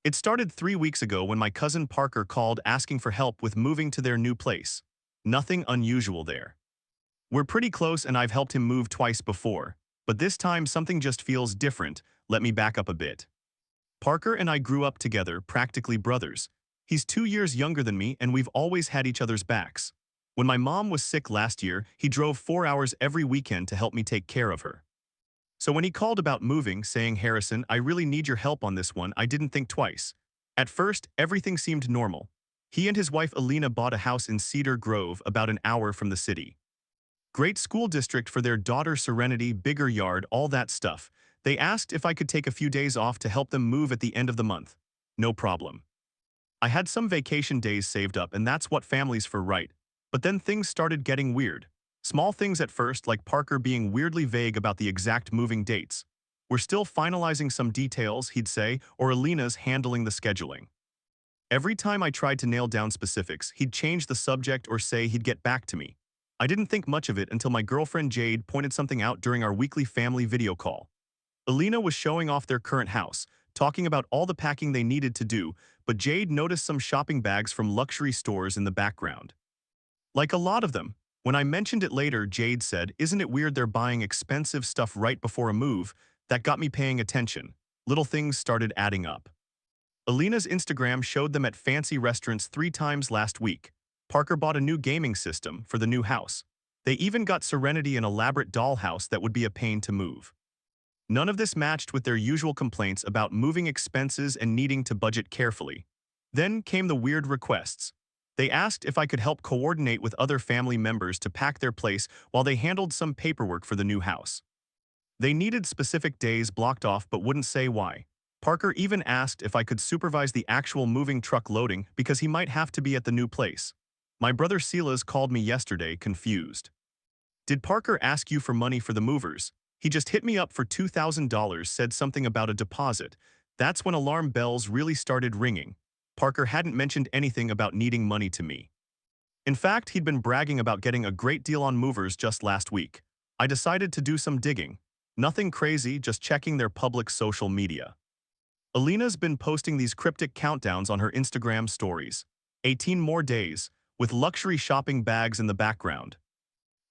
It started 3 weeks ago when my cousin Parker called asking for help with moving to their new place. Nothing unusual there. We're pretty close and I've helped him move twice before, but this time something just feels different. Let me back up a bit. Parker and I grew up together, practically brothers. He's 2 years younger than me and we've always had each other's backs. When my mom was sick last year, he drove 4 hours every weekend to help me take care of her. So when he called about moving, saying, "Harrison, I really need your help on this one," I didn't think twice. At first, everything seemed normal. He and his wife Alina bought a house in Cedar Grove, about an hour from the city. Great school district for their daughter Serenity, bigger yard, all that stuff. They asked if I could take a few days off to help them move at the end of the month. No problem. I had some vacation days saved up and that's what family's for, right? But then things started getting weird. Small things at first, like Parker being weirdly vague about the exact moving dates. "We're still finalizing some details," he'd say, or Alina's handling the scheduling. Every time I tried to nail down specifics, he'd change the subject or say he'd get back to me. I didn't think much of it until my girlfriend Jade pointed something out during our weekly family video call. Alina was showing off their current house, talking about all the packing they needed to do, but Jade noticed some shopping bags from luxury stores in the background. Like a lot of them. When I mentioned it later, Jade said, "Isn't it weird they're buying expensive stuff right before a move?" That got me paying attention. Little things started adding up. Alina's Instagram showed them at fancy restaurants 3 times last week. Parker bought a new gaming system for the new house. They even got Serenity an elaborate dollhouse that would be a pain to move. None of this matched with their usual complaints about moving expenses and needing to budget carefully. Then came the weird requests. They asked if I could help coordinate with other family members to pack their place while they handled some paperwork for the new house. They needed specific days blocked off but wouldn't say why. Parker even asked if I could supervise the actual moving truck loading because he might have to be at the new place. My brother Silas called me yesterday, confused. "Did Parker ask you for money for the movers?" He just hit me up for $2,000, said something about a deposit. That's when alarm bells really started ringing. Parker hadn't mentioned anything about needing money to me. In fact, he'd been bragging about getting a great deal on movers just last week. I decided to do some digging. Nothing crazy, just checking their public social media. Alina's been posting these cryptic countdowns on her Instagram stories. 18 more days, with luxury shopping bags in the background.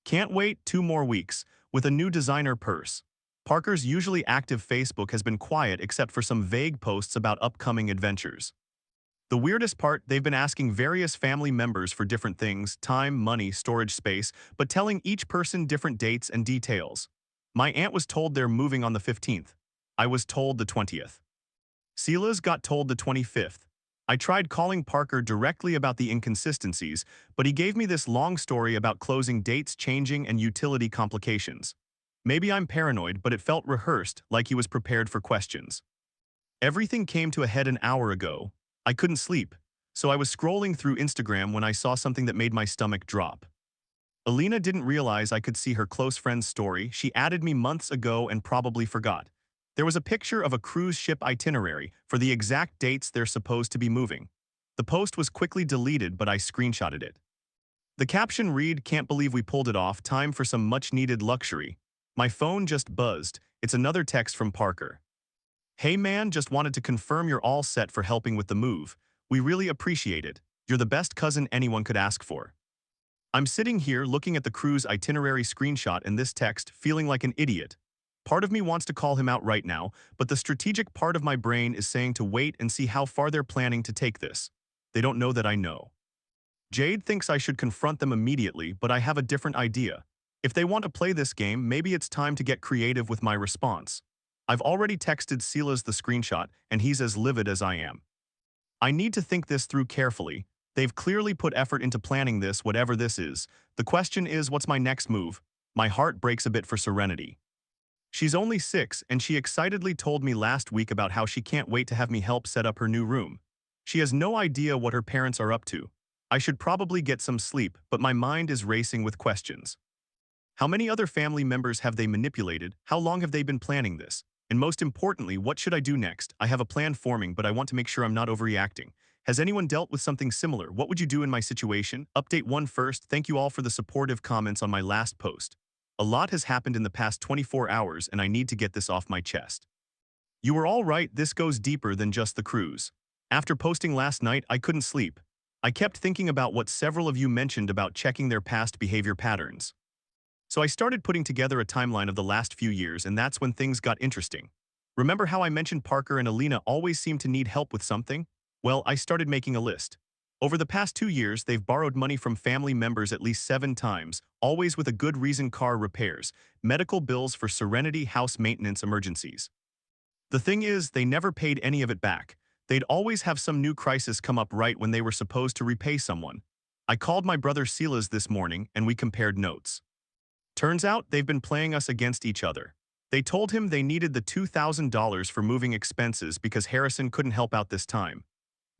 "Can't wait 2 more weeks, with a new designer purse." Parker's usually active Facebook has been quiet except for some vague posts about upcoming adventures. The weirdest part, they've been asking various family members for different things, time, money, storage space, but telling each person different dates and details. My aunt was told they're moving on the 15th. I was told the 20th. Silas got told the 25th. I tried calling Parker directly about the inconsistencies, but he gave me this long story about closing dates changing and utility complications. Maybe I'm paranoid, but it felt rehearsed, like he was prepared for questions. Everything came to a head an hour ago. I couldn't sleep, so I was scrolling through Instagram when I saw something that made my stomach drop. Alina didn't realize I could see her close friend's story. She added me months ago and probably forgot. There was a picture of a cruise ship itinerary for the exact dates they're supposed to be moving. The post was quickly deleted, but I screenshotted it. The caption read, "Can't believe we pulled it off, time for some much-needed luxury." My phone just buzzed. It's another text from Parker. "Hey man, just wanted to confirm you're all set for helping with the move. We really appreciate it. You're the best cousin anyone could ask for." I'm sitting here looking at the cruise itinerary screenshot and this text, feeling like an idiot. Part of me wants to call him out right now, but the strategic part of my brain is saying to wait and see how far they're planning to take this. They don't know that I know. Jade thinks I should confront them immediately, but I have a different idea. If they want to play this game, maybe it's time to get creative with my response. I've already texted Silas the screenshot, and he's as livid as I am. I need to think this through carefully. They've clearly put effort into planning this, whatever this is. The question is, what's my next move? My heart breaks a bit for Serenity. She's only 6, and she excitedly told me last week about how she can't wait to have me help set up her new room. She has no idea what her parents are up to. I should probably get some sleep, but my mind is racing with questions. How many other family members have they manipulated? How long have they been planning this? And most importantly, what should I do next? I have a plan forming, but I want to make sure I'm not overreacting. Has anyone dealt with something similar? What would you do in my situation? Update 1 first. Thank you all for the supportive comments on my last post. A lot has happened in the past 24 hours and I need to get this off my chest. You were all right, this goes deeper than just the cruise. After posting last night, I couldn't sleep. I kept thinking about what several of you mentioned about checking their past behavior patterns. So I started putting together a timeline of the last few years, and that's when things got interesting. Remember how I mentioned Parker and Alina always seem to need help with something? Well, I started making a list. Over the past 2 years, they've borrowed money from family members at least 7 times, always with a good reason: car repairs, medical bills for Serenity, house maintenance emergencies. The thing is, they never paid any of it back. They'd always have some new crisis come up right when they were supposed to repay someone. I called my brother Silas this morning and we compared notes. Turns out they've been playing us against each other. They told him they needed the $2,000 for moving expenses because Harrison couldn't help out this time.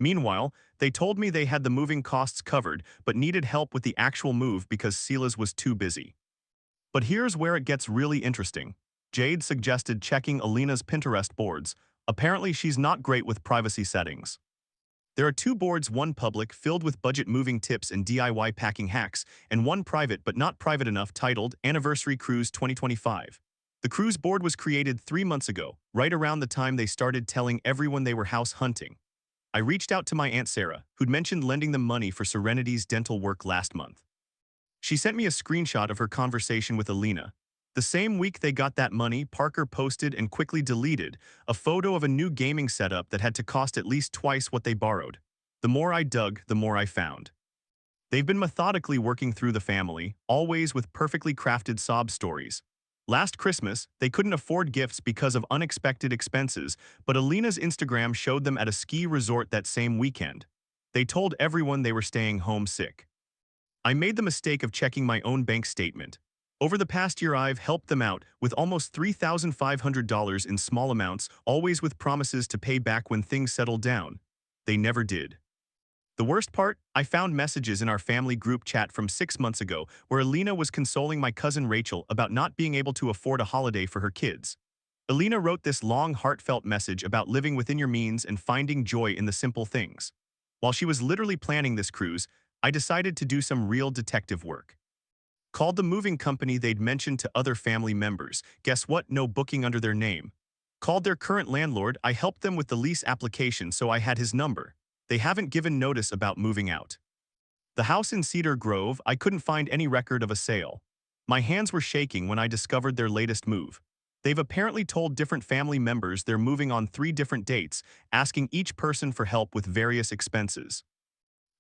Meanwhile, they told me they had the moving costs covered but needed help with the actual move because Silas was too busy. But here's where it gets really interesting. Jade suggested checking Alina's Pinterest boards. Apparently she's not great with privacy settings. There are 2 boards, one public, filled with budget moving tips and DIY packing hacks, and one private but not private enough, titled Anniversary Cruise 2025. The cruise board was created 3 months ago, right around the time they started telling everyone they were house hunting. I reached out to my Aunt Sarah, who'd mentioned lending them money for Serenity's dental work last month. She sent me a screenshot of her conversation with Alina. The same week they got that money, Parker posted and quickly deleted a photo of a new gaming setup that had to cost at least twice what they borrowed. The more I dug, the more I found. They've been methodically working through the family, always with perfectly crafted sob stories. Last Christmas, they couldn't afford gifts because of unexpected expenses, but Alina's Instagram showed them at a ski resort that same weekend. They told everyone they were staying home sick. I made the mistake of checking my own bank statement. Over the past year, I've helped them out with almost $3,500 in small amounts, always with promises to pay back when things settled down. They never did. The worst part, I found messages in our family group chat from 6 months ago where Alina was consoling my cousin Rachel about not being able to afford a holiday for her kids. Alina wrote this long, heartfelt message about living within your means and finding joy in the simple things. While she was literally planning this cruise, I decided to do some real detective work. Called the moving company they'd mentioned to other family members. Guess what? No booking under their name. Called their current landlord. I helped them with the lease application, so I had his number. They haven't given notice about moving out. The house in Cedar Grove, I couldn't find any record of a sale. My hands were shaking when I discovered their latest move. They've apparently told different family members they're moving on 3 different dates, asking each person for help with various expenses.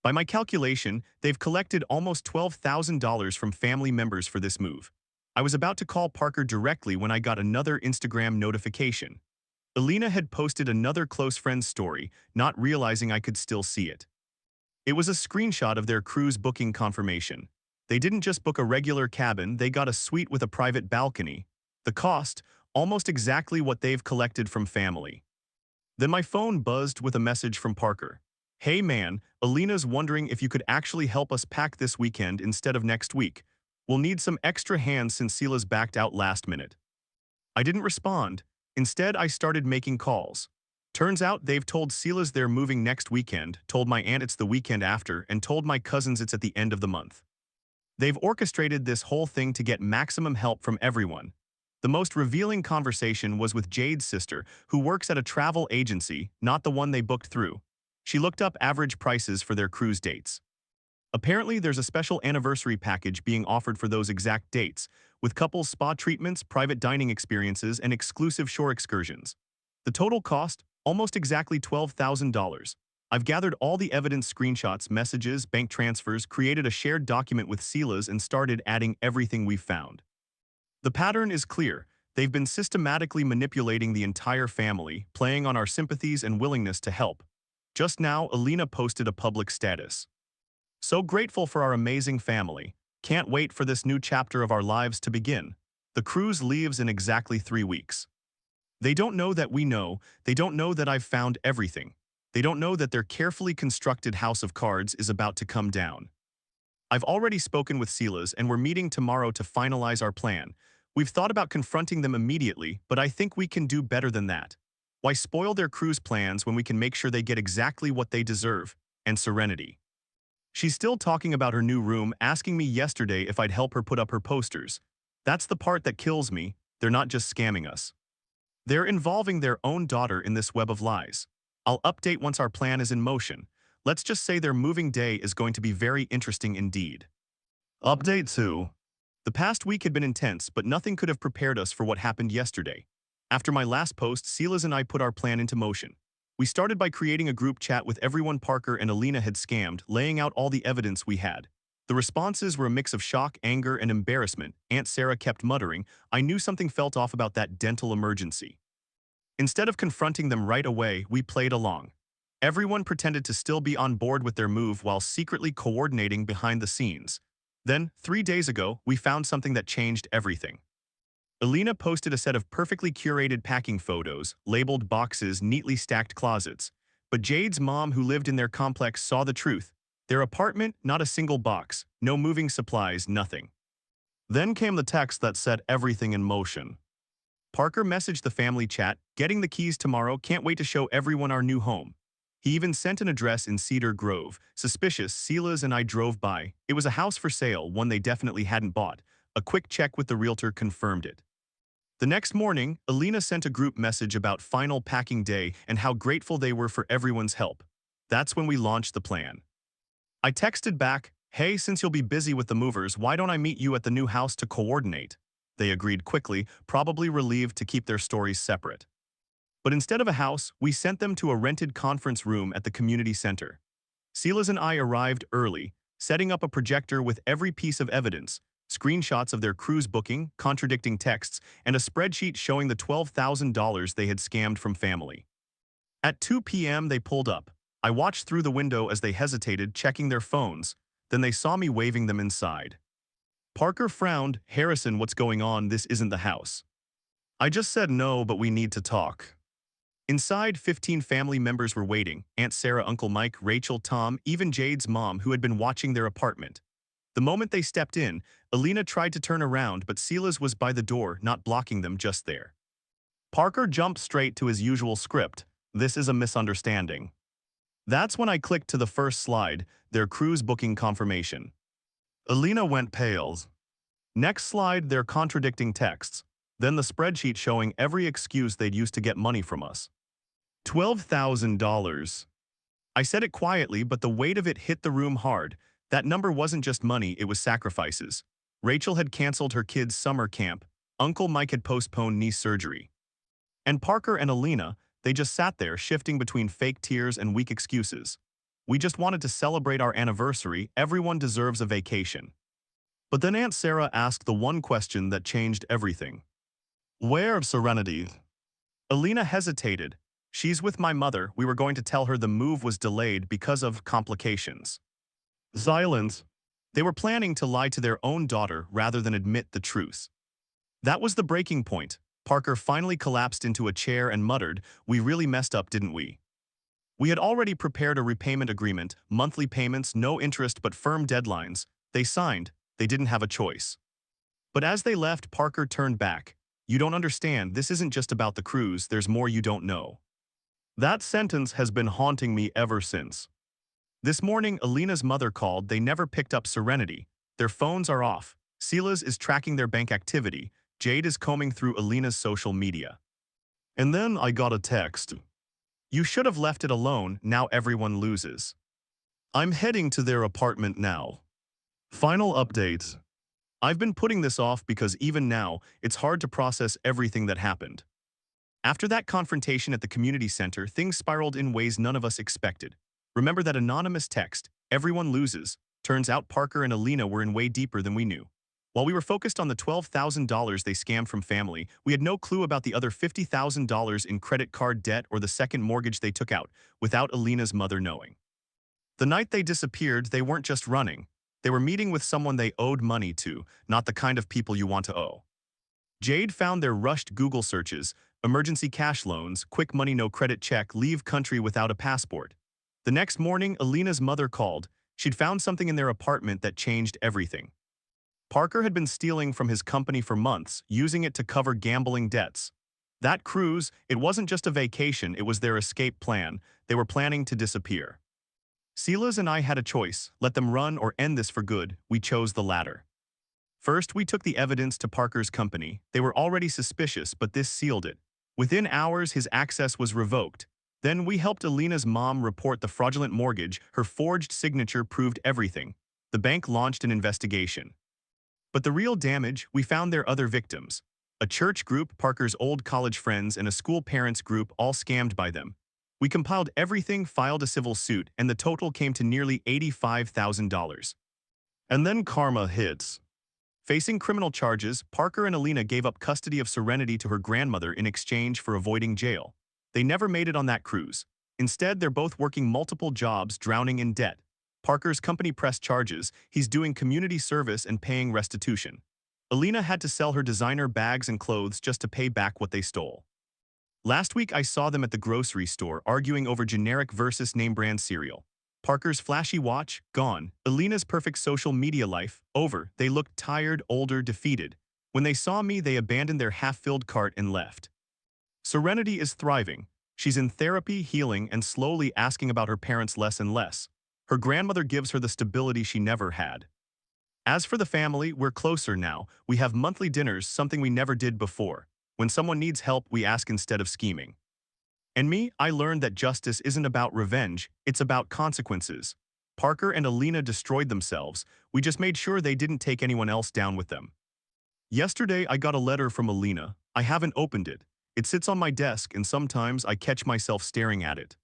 By my calculation, they've collected almost $12,000 from family members for this move. I was about to call Parker directly when I got another Instagram notification. Alina had posted another close friend's story, not realizing I could still see it. It was a screenshot of their cruise booking confirmation. They didn't just book a regular cabin, they got a suite with a private balcony. The cost, almost exactly what they've collected from family. Then my phone buzzed with a message from Parker. "Hey man, Alina's wondering if you could actually help us pack this weekend instead of next week. We'll need some extra hands since Sila's backed out last minute." I didn't respond. Instead, I started making calls. Turns out they've told Sila's they're moving next weekend, told my aunt it's the weekend after, and told my cousins it's at the end of the month. They've orchestrated this whole thing to get maximum help from everyone. The most revealing conversation was with Jade's sister, who works at a travel agency, not the one they booked through. She looked up average prices for their cruise dates. Apparently, there's a special anniversary package being offered for those exact dates, with couples spa treatments, private dining experiences, and exclusive shore excursions. The total cost? Almost exactly $12,000. I've gathered all the evidence: screenshots, messages, bank transfers, created a shared document with Sila's, and started adding everything we've found. The pattern is clear. They've been systematically manipulating the entire family, playing on our sympathies and willingness to help. Just now, Alina posted a public status. "So grateful for our amazing family. Can't wait for this new chapter of our lives to begin. The cruise leaves in exactly 3 weeks." They don't know that we know. They don't know that I've found everything. They don't know that their carefully constructed house of cards is about to come down. I've already spoken with Silas and we're meeting tomorrow to finalize our plan. We've thought about confronting them immediately, but I think we can do better than that. Why spoil their cruise plans when we can make sure they get exactly what they deserve? And Serenity. She's still talking about her new room, asking me yesterday if I'd help her put up her posters. That's the part that kills me. They're not just scamming us. They're involving their own daughter in this web of lies. I'll update once our plan is in motion. Let's just say their moving day is going to be very interesting indeed. Update 2. The past week had been intense, but nothing could have prepared us for what happened yesterday. After my last post, Silas and I put our plan into motion. We started by creating a group chat with everyone Parker and Alina had scammed, laying out all the evidence we had. The responses were a mix of shock, anger, and embarrassment. Aunt Sarah kept muttering, "I knew something felt off about that dental emergency." Instead of confronting them right away, we played along. Everyone pretended to still be on board with their move while secretly coordinating behind the scenes. Then, 3 days ago, we found something that changed everything. Alina posted a set of perfectly curated packing photos, labeled boxes, neatly stacked closets. But Jade's mom, who lived in their complex, saw the truth. Their apartment, not a single box, no moving supplies, nothing. Then came the text that set everything in motion. Parker messaged the family chat, "Getting the keys tomorrow, can't wait to show everyone our new home." He even sent an address in Cedar Grove. Suspicious, Silas and I drove by. It was a house for sale, one they definitely hadn't bought. A quick check with the realtor confirmed it. The next morning, Alina sent a group message about final packing day and how grateful they were for everyone's help. That's when we launched the plan. I texted back, "Hey, since you'll be busy with the movers, why don't I meet you at the new house to coordinate?" They agreed quickly, probably relieved to keep their stories separate. But instead of a house, we sent them to a rented conference room at the community center. Silas and I arrived early, setting up a projector with every piece of evidence, screenshots of their cruise booking, contradicting texts, and a spreadsheet showing the $12,000 they had scammed from family. At 2 p.m. they pulled up. I watched through the window as they hesitated, checking their phones. Then they saw me waving them inside. Parker frowned. "Harrison, what's going on? This isn't the house." I just said no, but we need to talk. Inside, 15 family members were waiting: Aunt Sarah, Uncle Mike, Rachel, Tom, even Jade's mom, who had been watching their apartment. The moment they stepped in, Alina tried to turn around, but Silas was by the door, not blocking them, just there. Parker jumped straight to his usual script: "This is a misunderstanding." That's when I clicked to the first slide, their cruise booking confirmation. Alina went pale. Next slide, their contradicting texts. Then the spreadsheet showing every excuse they'd used to get money from us. $12,000. I said it quietly, but the weight of it hit the room hard. That number wasn't just money, it was sacrifices. Rachel had canceled her kids' summer camp. Uncle Mike had postponed knee surgery. And Parker and Alina, they just sat there, shifting between fake tears and weak excuses. We just wanted to celebrate our anniversary. Everyone deserves a vacation. But then Aunt Sarah asked the one question that changed everything. "Where's Serenity?" Alina hesitated. "She's with my mother. We were going to tell her the move was delayed because of complications." Silence. They were planning to lie to their own daughter rather than admit the truth. That was the breaking point. Parker finally collapsed into a chair and muttered, "We really messed up, didn't we?" We had already prepared a repayment agreement, monthly payments, no interest but firm deadlines. They signed. They didn't have a choice. But as they left, Parker turned back. "You don't understand. This isn't just about the cruise. There's more you don't know." That sentence has been haunting me ever since. This morning, Alina's mother called. They never picked up Serenity. Their phones are off. Silas is tracking their bank activity. Jade is combing through Alina's social media. And then I got a text. "You should have left it alone. Now everyone loses." I'm heading to their apartment now. Final update. I've been putting this off because even now, it's hard to process everything that happened. After that confrontation at the community center, things spiraled in ways none of us expected. Remember that anonymous text, "Everyone loses"? Turns out Parker and Alina were in way deeper than we knew. While we were focused on the $12,000 they scammed from family, we had no clue about the other $50,000 in credit card debt or the second mortgage they took out, without Alina's mother knowing. The night they disappeared, they weren't just running. They were meeting with someone they owed money to, not the kind of people you want to owe. Jade found their rushed Google searches: emergency cash loans, quick money, no credit check, leave country without a passport. The next morning, Alina's mother called. She'd found something in their apartment that changed everything. Parker had been stealing from his company for months, using it to cover gambling debts. That cruise, it wasn't just a vacation, it was their escape plan. They were planning to disappear. Silas and I had a choice: let them run or end this for good. We chose the latter. First, we took the evidence to Parker's company. They were already suspicious, but this sealed it. Within hours, his access was revoked. Then we helped Alina's mom report the fraudulent mortgage. Her forged signature proved everything. The bank launched an investigation. But the real damage, we found their other victims. A church group, Parker's old college friends, and a school parents group, all scammed by them. We compiled everything, filed a civil suit, and the total came to nearly $85,000. And then karma hits. Facing criminal charges, Parker and Alina gave up custody of Serenity to her grandmother in exchange for avoiding jail. They never made it on that cruise. Instead, they're both working multiple jobs, drowning in debt. Parker's company pressed charges. He's doing community service and paying restitution. Alina had to sell her designer bags and clothes just to pay back what they stole. Last week, I saw them at the grocery store arguing over generic versus name brand cereal. Parker's flashy watch, gone. Alina's perfect social media life, over. They looked tired, older, defeated. When they saw me, they abandoned their half-filled cart and left. Serenity is thriving. She's in therapy, healing, and slowly asking about her parents less and less. Her grandmother gives her the stability she never had. As for the family, we're closer now. We have monthly dinners, something we never did before. When someone needs help, we ask instead of scheming. And me, I learned that justice isn't about revenge, it's about consequences. Parker and Alina destroyed themselves. We just made sure they didn't take anyone else down with them. Yesterday, I got a letter from Alina. I haven't opened it. It sits on my desk, and sometimes I catch myself staring at it.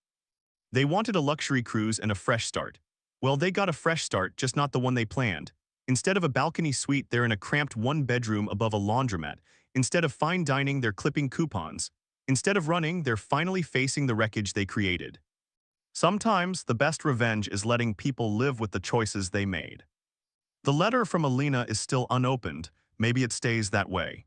They wanted a luxury cruise and a fresh start. Well, they got a fresh start, just not the one they planned. Instead of a balcony suite, they're in a cramped one-bedroom above a laundromat. Instead of fine dining, they're clipping coupons. Instead of running, they're finally facing the wreckage they created. Sometimes, the best revenge is letting people live with the choices they made. The letter from Alina is still unopened. Maybe it stays that way.